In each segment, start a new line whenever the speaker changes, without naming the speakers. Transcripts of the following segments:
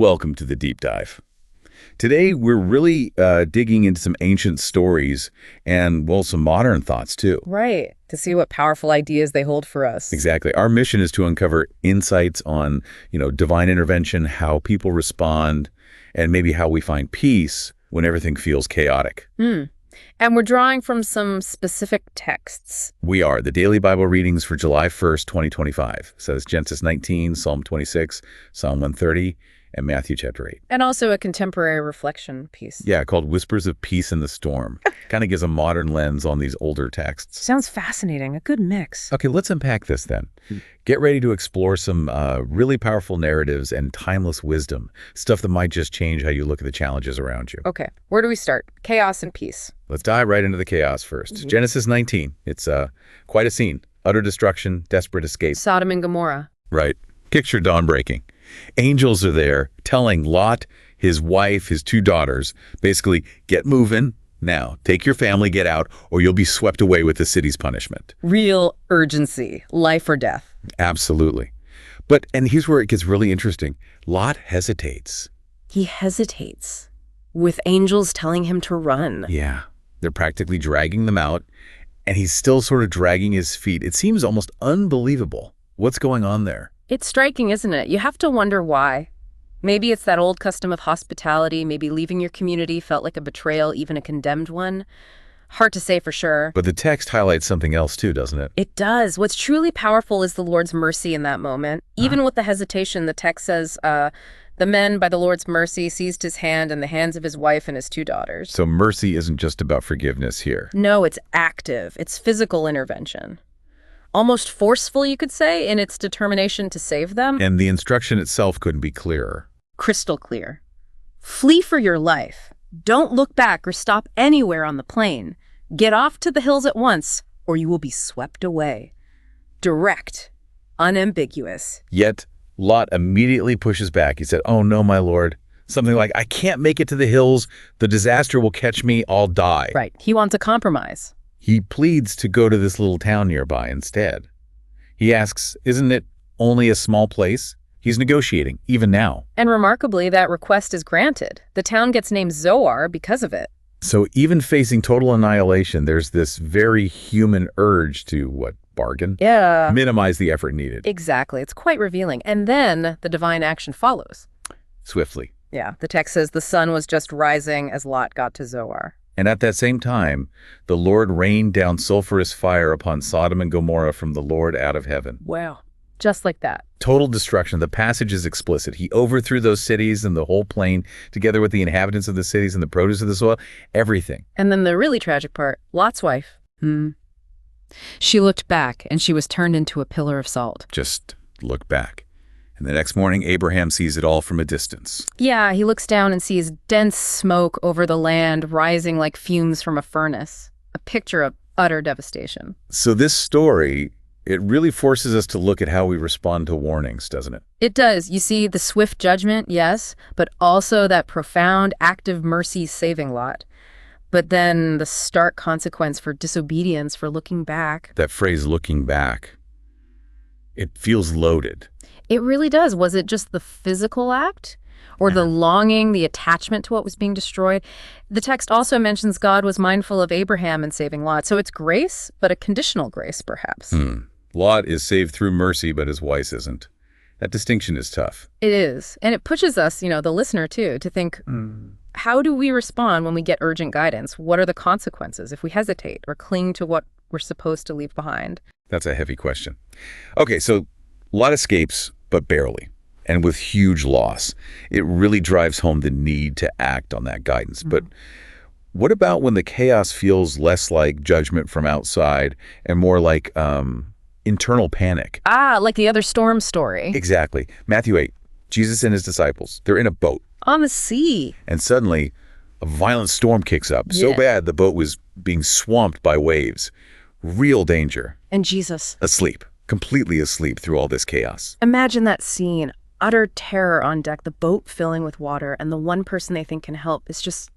Welcome to the Deep Dive. Today, we're really digging into some ancient stories and, well, some modern thoughts, too.
Right, to see what powerful ideas they hold for us.
Exactly. Our mission is to uncover insights on, divine intervention, how people respond, and maybe how we find peace when everything feels chaotic.
And we're drawing from some specific texts.
We are. The daily Bible readings for July 1st, 2025. Says Genesis 19, Psalm 26, Psalm 130, and Matthew chapter 8.
And also a contemporary reflection piece.
Yeah, called Whispers of Peace in the Storm. Kind of gives a modern lens on these older texts.
Sounds fascinating. A good mix.
Okay, let's unpack this then. Get ready to explore some really powerful narratives and timeless wisdom, stuff that might just change how you look at the challenges around you.
Okay, where do we start? Chaos and peace.
Let's dive right into the chaos first. Genesis 19. It's quite a scene. Utter destruction, desperate escape.
Sodom and Gomorrah.
Right. Picture dawn breaking. Angels are there telling Lot, his wife, his two daughters, basically, get moving now. Take your family, get out, or you'll be swept away with the city's punishment.
Real urgency, life or death.
Absolutely. And here's where it gets really interesting. Lot hesitates.
He hesitates, with angels telling him to run.
Yeah. They're practically dragging them out, and he's still sort of dragging his feet. It seems almost unbelievable. What's going on there?
It's striking, isn't it? You have to wonder why. Maybe it's that old custom of hospitality. Maybe leaving your community felt like a betrayal, even a condemned one. Hard to say for sure.
But the text highlights something else too, doesn't it?
It does. What's truly powerful is the Lord's mercy in that moment. Even with the hesitation, the text says, the men, by the Lord's mercy, seized his hand and the hands of his wife and his two daughters.
So mercy isn't just about forgiveness here.
No, it's active. It's physical intervention. Almost forceful, you could say, in its determination to save them.
And the instruction itself couldn't be clearer.
Crystal clear. Flee for your life. Don't look back or stop anywhere on the plain. Get off to the hills at once, or you will be swept away. Direct. Unambiguous.
Yet, Lot immediately pushes back. He said, "Oh no, my lord." Something like, "I can't make it to the hills. The disaster will catch me. I'll die."
Right. He wants a compromise.
He pleads to go to this little town nearby instead. He asks, isn't it only a small place? He's negotiating, even now.
And remarkably, that request is granted. The town gets named Zoar because of it.
So even facing total annihilation, there's this very human urge to, bargain?
Yeah.
Minimize the effort needed.
Exactly. It's quite revealing. And then the divine action follows.
Swiftly.
Yeah. The text says the sun was just rising as Lot got to Zoar.
And at that same time, the Lord rained down sulfurous fire upon Sodom and Gomorrah from the Lord out of heaven.
Wow. Just like that.
Total destruction. The passage is explicit. He overthrew those cities and the whole plain, together with the inhabitants of the cities and the produce of the soil, everything.
And then the really tragic part, Lot's wife. She looked back, and she was turned into a pillar of salt.
Just look back. And the next morning, Abraham sees it all from a distance.
Yeah, he looks down and sees dense smoke over the land rising like fumes from a furnace. A picture of utter devastation.
So this story, it really forces us to look at how we respond to warnings, doesn't it?
It does. You see the swift judgment, yes, but also that profound, active mercy saving Lot. But then the stark consequence for disobedience, for looking back.
That phrase, looking back, it feels loaded.
It really does. Was it just the physical act? Or the longing, the attachment to what was being destroyed? The text also mentions God was mindful of Abraham in saving Lot. So it's grace, but a conditional grace, perhaps.
Lot is saved through mercy, but his wife isn't. That distinction is tough.
It is. And it pushes us, the listener too, to think, how do we respond when we get urgent guidance? What are the consequences if we hesitate or cling to what we're supposed to leave behind?
That's a heavy question. Okay, so Lot escapes, but barely, and with huge loss. It really drives home the need to act on that guidance. But what about when the chaos feels less like judgment from outside and more like internal panic?
Like the other storm story.
Exactly. Matthew 8, Jesus and his disciples, they're in a boat.
On the sea.
And suddenly, a violent storm kicks up. So bad the boat was being swamped by waves. Real danger.
And Jesus.
Asleep. Completely asleep through all this chaos.
Imagine that scene. Utter terror on deck, the boat filling with water, and the one person they think can help is just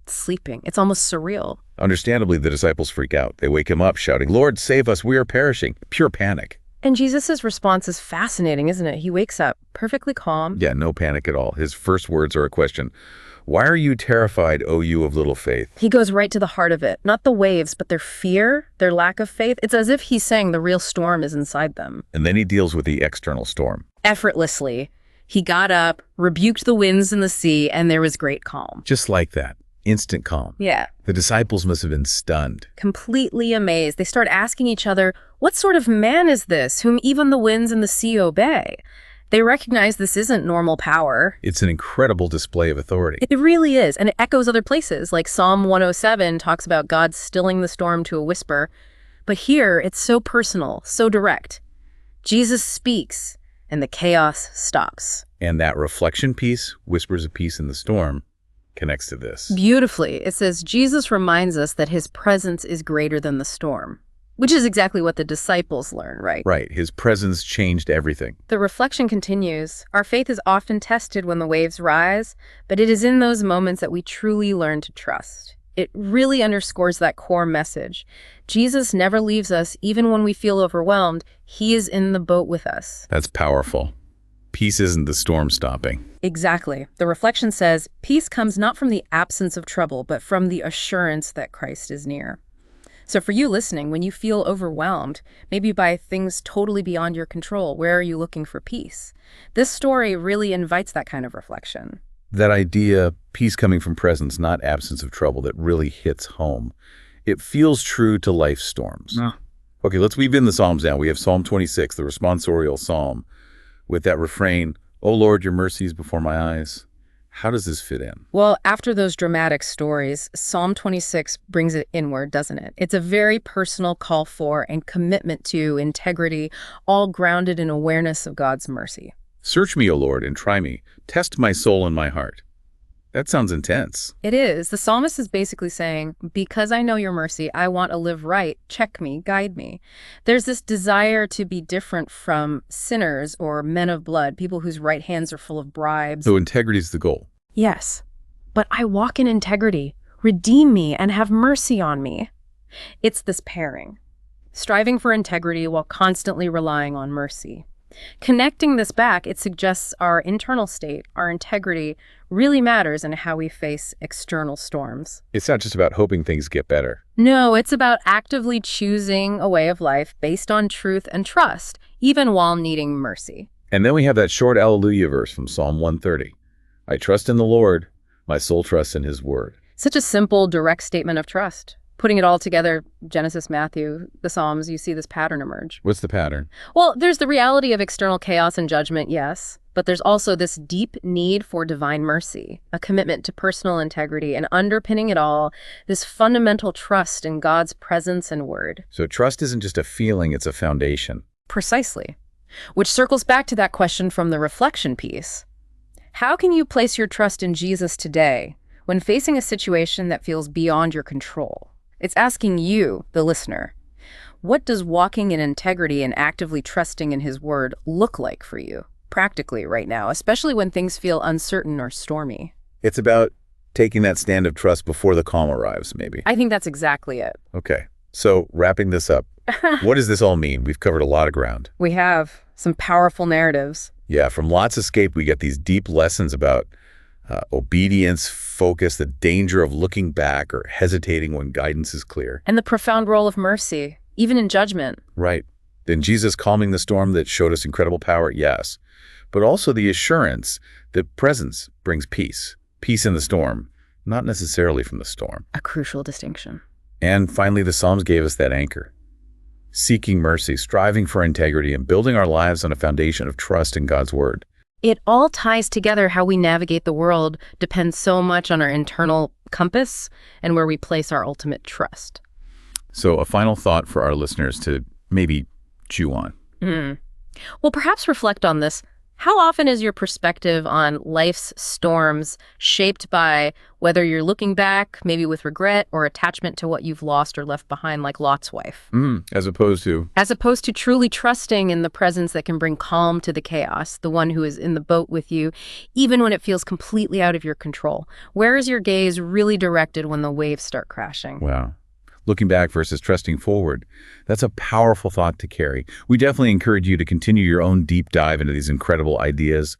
sleeping. It's almost surreal.
Understandably, the disciples freak out. They wake him up shouting, "Lord, save us, we are perishing." Pure panic.
And Jesus' response is fascinating, isn't it? He wakes up perfectly calm.
Yeah, no panic at all. His first words are a question. Why are you terrified, O you of little faith?
He goes right to the heart of it. Not the waves, but their fear, their lack of faith. It's as if he's saying the real storm is inside them.
And then he deals with the external storm.
Effortlessly, he got up, rebuked the winds and the sea, and there was great calm.
Just like that. Instant calm.
Yeah.
The disciples must have been stunned.
Completely amazed. They start asking each other, what sort of man is this, whom even the winds and the sea obey? They recognize this isn't normal power.
It's an incredible display of authority.
It really is, and it echoes other places, like Psalm 107 talks about God stilling the storm to a whisper. But here, it's so personal, so direct. Jesus speaks, and the chaos stops.
And that reflection piece, whispers of peace in the storm, connects to this.
Beautifully, it says, Jesus reminds us that his presence is greater than the storm, which is exactly what the disciples learn, right?
Right. His presence changed everything.
The reflection continues. Our faith is often tested when the waves rise, but it is in those moments that we truly learn to trust. It really underscores that core message. Jesus never leaves us, even when we feel overwhelmed. He is in the boat with us.
That's powerful. Peace isn't the storm stopping.
Exactly. The reflection says, peace comes not from the absence of trouble, but from the assurance that Christ is near. So for you listening, when you feel overwhelmed, maybe by things totally beyond your control, where are you looking for peace? This story really invites that kind of reflection.
That idea, peace coming from presence, not absence of trouble, that really hits home. It feels true to life's storms.
No.
Okay, let's weave in the Psalms now. We have Psalm 26, the responsorial psalm, with that refrain, "O Lord, your mercy is before my eyes." How does this fit in?
Well, after those dramatic stories, Psalm 26 brings it inward, doesn't it? It's a very personal call for and commitment to integrity, all grounded in awareness of God's mercy.
Search me, O Lord, and try me. Test my soul and my heart. That sounds intense.
It is. The psalmist is basically saying, because I know your mercy, I want to live right. Check me, guide me. There's this desire to be different from sinners or men of blood, people whose right hands are full of bribes.
So integrity is the goal.
Yes, but I walk in integrity. Redeem me and have mercy on me. It's this pairing, striving for integrity while constantly relying on mercy. Connecting this back, it suggests our internal state, our integrity, really matters in how we face external storms.
It's not just about hoping things get better.
No, it's about actively choosing a way of life based on truth and trust, even while needing mercy.
And then we have that short Alleluia verse from Psalm 130. I trust in the Lord, my soul trusts in his word.
Such a simple, direct statement of trust. Putting it all together, Genesis, Matthew, the Psalms, you see this pattern emerge.
What's the pattern?
Well, there's the reality of external chaos and judgment, yes, but there's also this deep need for divine mercy, a commitment to personal integrity, and underpinning it all, this fundamental trust in God's presence and word.
So trust isn't just a feeling, it's a foundation.
Precisely. Which circles back to that question from the reflection piece. How can you place your trust in Jesus today when facing a situation that feels beyond your control? It's asking you, the listener, what does walking in integrity and actively trusting in his word look like for you, practically right now, especially when things feel uncertain or stormy?
It's about taking that stand of trust before the calm arrives, maybe.
I think that's exactly it.
Okay, so wrapping this up, what does this all mean? We've covered a lot of ground.
We have some powerful narratives.
Yeah, from Lot's escape, we get these deep lessons about obedience, focus, the danger of looking back or hesitating when guidance is clear.
And the profound role of mercy, even in judgment.
Right. Then Jesus calming the storm that showed us incredible power, yes. But also the assurance that presence brings peace. Peace in the storm, not necessarily from the storm.
A crucial distinction.
And finally, the Psalms gave us that anchor. Seeking mercy, striving for integrity, and building our lives on a foundation of trust in God's word.
It all ties together. How we navigate the world depends so much on our internal compass and where we place our ultimate trust.
So a final thought for our listeners to maybe chew on.
Well, perhaps reflect on this. How often is your perspective on life's storms shaped by whether you're looking back, maybe with regret or attachment to what you've lost or left behind, like Lot's wife?
As opposed to
Truly trusting in the presence that can bring calm to the chaos, the one who is in the boat with you, even when it feels completely out of your control. Where is your gaze really directed when the waves start crashing?
Wow. looking back versus trusting forward. That's a powerful thought to carry. We definitely encourage you to continue your own deep dive into these incredible ideas.